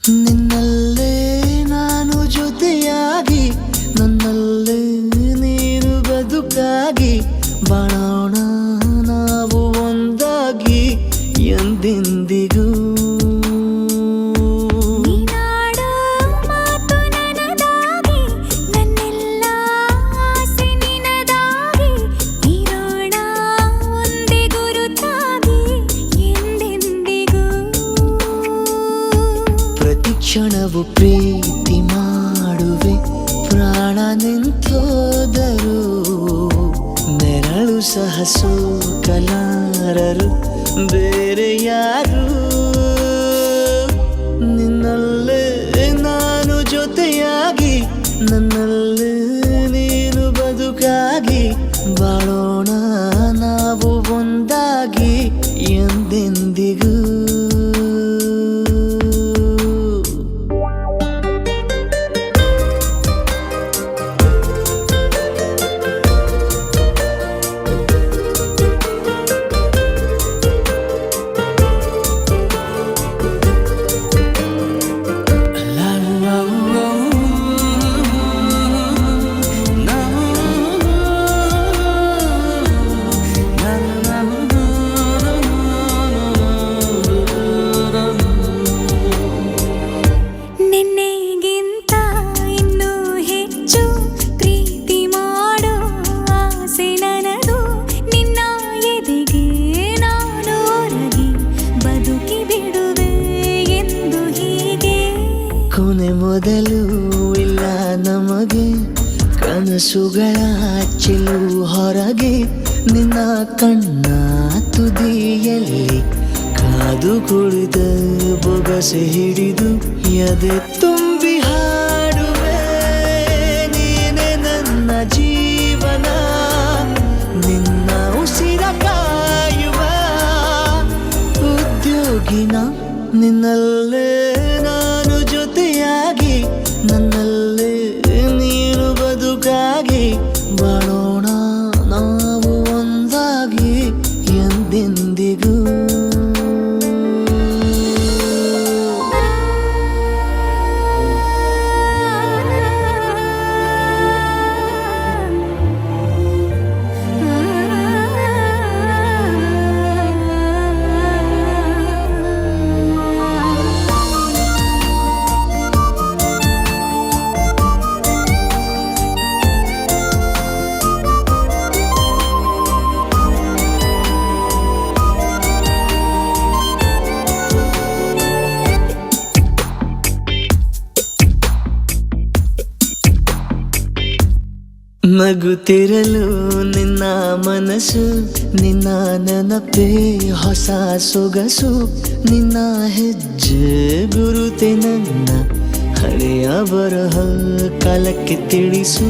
ನಿನ್ನಲ್ಲೇ ನಾನು ಜೊತೆಯಾಗಿ ನನ್ನಲ್ಲೇ ನೀನು ಬದುಕಾಗಿ ಬಾಳೋಣ ನಾವು ಒಂದಾಗಿ ಎಂದೆಂದಿಗೂ ನೀನಾಡೋ ಮಾತು ನನದಾಗಿ ನನ್ನೆಲ್ಲ ಆಸೆ ನಿನದಾಗಿ ಇರೋಣ ಒಂದೇ ಗುರುತಾಗಿ ಎಂದೆಂದಿಗೂ ಪ್ರತಿ ಕ್ಷಣವು ಪ್ರೀತಿ ಮಾಡುವೆ ಪ್ರಾಣ ನಿಂತೋದರು ನೆರಳು ಸಹ ಸೋಕಲಾರರು ಬೇರೆ ಯಾರು ನಿನ್ನಲ್ಲೇ ನಾನು ಜೊತೆಯಾಗಿ ನನ್ನಲ್ಲೇ ನೀನು ಬದುಕಾಗಿ ಬಾಳೋಣ ನಾವು ಒಂದಾಗಿ ಎಂದೆಂದಿಗೂ ನಿನ್ನೆಗಿಂತ ಇನ್ನೂ ಹೆಚ್ಚು ಪ್ರೀತಿ ಮಾಡೋ ಆಸೆ ನನದು ನಿನ್ನ ಎದೆಗೆ ನಾನು ಒರಗಿ ಬದುಕಿ ಬಿಡುವೆ ಎಂದು ಹೀಗೆ ಕೊನೆ ಮೊದಲು ಇಲ್ಲ ನಮಗೆ ಕನಸುಗಳ ಚೆಲು ಹೊರಗೆ ನಿನ್ನ ಕಣ್ಣ ತುದಿಯಲ್ಲಿ ಕಾದು ಕುಳಿತ ಬೊಗಸೆ ಹಿಡಿದು ಎದೆ ತುಂಬಿ ಹಾಡುವೆ ನೀನೆ ನನ್ನ ಜೀವನ ನಿನ್ನ ಉಸಿರ ಕಾಯುವ ಉದ್ಯೋಗಿನ ನಿನ್ನಲ್ಲೇ ನಾನು ಜೊತೆಯಾಗಿ ನನ್ನಲ್ಲೇ ನೀನು ಬದುಕಾಗಿ ಬಾಳೋಣ ನಾವು ಒಂದಾಗಿ ಎಂದೆಂದಿಗೂ ನಗುತ್ತಿರಲು ನಿನ್ನ ಮನಸ್ಸು ನಿನ್ನ ನೆನಪೇ ಹೊಸ ಸೊಗಸು ನಿನ್ನ ಹೆಜ್ಜೆ ಗುರುತೆ ನನ್ನ ಹಳೆಯ ಬರಹ ಕಾಲಕ್ಕೆ ತಿಳಿಸು